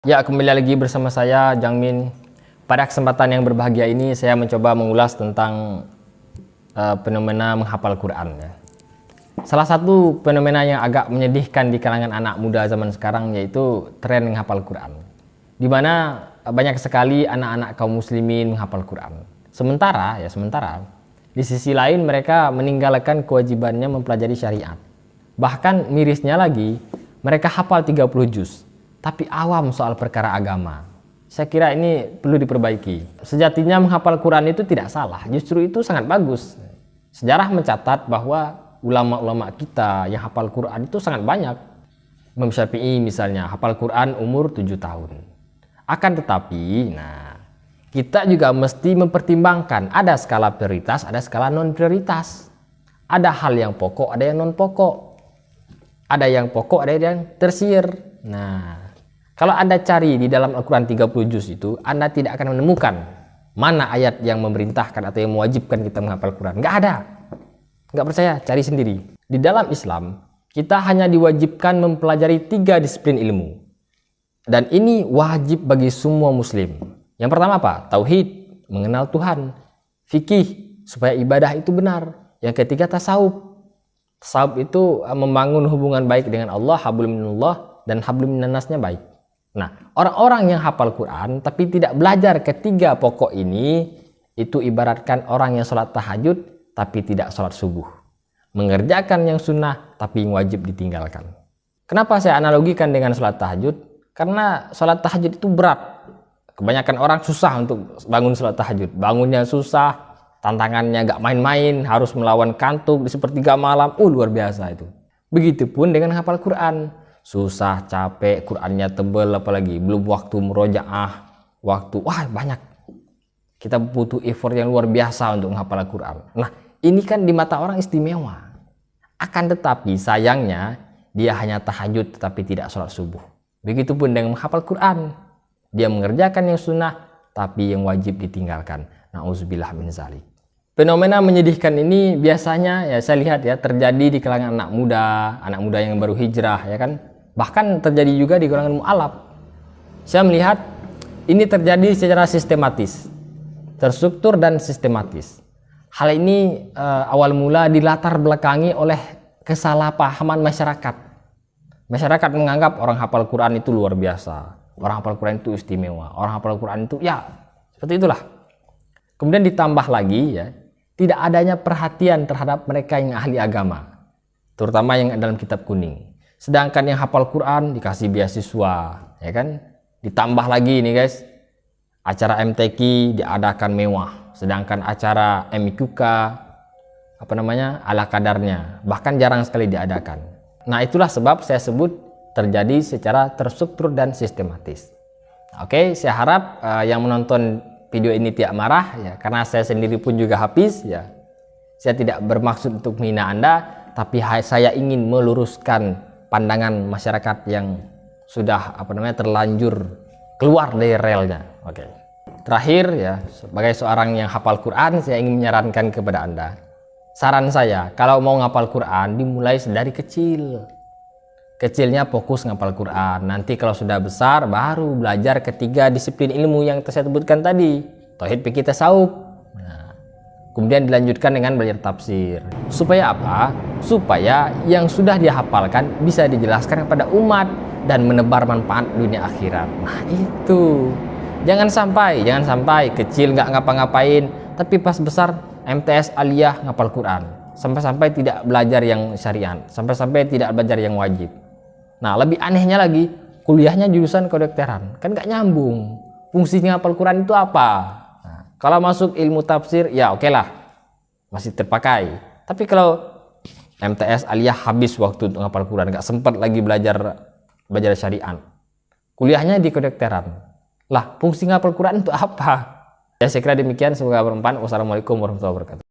Ya, kembali lagi bersama saya, Jangmin. Pada kesempatan yang berbahagia ini, saya mencoba mengulas tentang fenomena menghafal Quran. Ya. Salah satu fenomena yang agak menyedihkan di kalangan anak muda zaman sekarang yaitu tren menghafal Quran. Di mana banyak sekali anak-anak kaum muslimin menghafal Quran. Sementara, di sisi lain mereka meninggalkan kewajibannya mempelajari syariat. Bahkan mirisnya lagi, mereka hafal 30 juz. Tapi awam soal perkara agama. Saya kira ini perlu diperbaiki. Sejatinya menghafal Quran itu tidak salah, justru itu sangat bagus. Sejarah mencatat bahwa ulama-ulama kita yang hafal Quran itu sangat banyak. Imam Syafi'i misalnya hafal Quran umur 7 tahun. Akan tetapi, kita juga mesti mempertimbangkan ada skala prioritas, ada skala non prioritas. Ada hal yang pokok, ada yang non pokok. Ada yang pokok, ada yang tersier. Kalau Anda cari di dalam Al-Quran 30 juz itu, Anda tidak akan menemukan mana ayat yang memerintahkan atau yang mewajibkan kita menghafal Quran. Nggak ada. Nggak percaya, cari sendiri. Di dalam Islam, kita hanya diwajibkan mempelajari 3 disiplin ilmu. Dan ini wajib bagi semua muslim. Yang pertama apa? Tauhid, mengenal Tuhan. Fikih, supaya ibadah itu benar. Yang ketiga tasawuf. Tasawuf itu membangun hubungan baik dengan Allah, hablum minallah, dan hablum minannasnya baik. Orang-orang yang hafal Quran tapi tidak belajar ketiga pokok ini, itu ibaratkan orang yang sholat tahajud tapi tidak sholat subuh. Mengerjakan yang sunnah tapi yang wajib ditinggalkan. Kenapa saya analogikan dengan sholat tahajud? Karena sholat tahajud itu berat. Kebanyakan orang susah untuk bangun sholat tahajud. Bangunnya susah, tantangannya gak main-main, harus melawan kantuk di sepertiga malam. Luar biasa itu. Begitupun dengan hafal Quran. Susah, capek, Qurannya tebel, apalagi belum waktu murojaah, banyak. Kita butuh effort yang luar biasa untuk menghafal Al-Quran. Ini kan di mata orang istimewa. Akan tetapi sayangnya dia hanya tahajud tetapi tidak sholat subuh. Begitupun dengan menghafal Quran. Dia mengerjakan yang sunnah tapi yang wajib ditinggalkan. Na'udzubillah min zalik. Fenomena menyedihkan ini biasanya saya lihat terjadi di kalangan anak muda yang baru hijrah kan. Bahkan terjadi juga di kalangan mu'alaf. Saya melihat ini terjadi secara sistematis, terstruktur dan sistematis. Hal ini awal mula dilatar belakangi oleh kesalahpahaman masyarakat. Masyarakat menganggap orang hafal Quran itu luar biasa, orang hafal Quran itu istimewa, orang hafal Quran itu seperti itulah. Kemudian ditambah lagi tidak adanya perhatian terhadap mereka yang ahli agama, terutama yang dalam kitab kuning. Sedangkan yang hafal Quran dikasih beasiswa, Ditambah lagi nih guys, acara MTQ diadakan mewah, sedangkan acara MIQK ala kadarnya, bahkan jarang sekali diadakan. Itulah sebab saya sebut terjadi secara terstruktur dan sistematis. Oke, saya harap yang menonton video ini tidak marah karena saya sendiri pun juga hafiz Saya tidak bermaksud untuk menghina Anda, tapi saya ingin meluruskan pandangan masyarakat yang sudah terlanjur keluar dari relnya. Oke. Terakhir sebagai seorang yang hafal Quran, saya ingin menyarankan kepada Anda. Saran saya, kalau mau ngapal Quran dimulai dari kecil. Kecilnya fokus ngapal Quran. Nanti kalau sudah besar baru belajar ketiga disiplin ilmu yang saya sebutkan tadi. Tauhid, fikih, tasawuf. Kemudian dilanjutkan dengan belajar tafsir. Supaya apa? Supaya yang sudah dihafalkan bisa dijelaskan kepada umat dan menebar manfaat dunia akhirat. Itu. Jangan sampai kecil nggak ngapa-ngapain, tapi pas besar MTS aliyah ngapal Quran. Sampai-sampai tidak belajar yang syariat, sampai-sampai tidak belajar yang wajib. Lebih anehnya lagi, kuliahnya jurusan kedokteran. Kan nggak nyambung. Fungsinya ngapal Quran itu apa? Kalau masuk ilmu tafsir, oke lah, masih terpakai. Tapi kalau MTS aliyah habis waktu untuk ngapal Quran, nggak sempat lagi belajar syariat. Kuliahnya di kedokteran. Fungsi ngapal Quran itu apa? Saya kira demikian, semoga bermanfaat. Wassalamualaikum warahmatullahi wabarakatuh.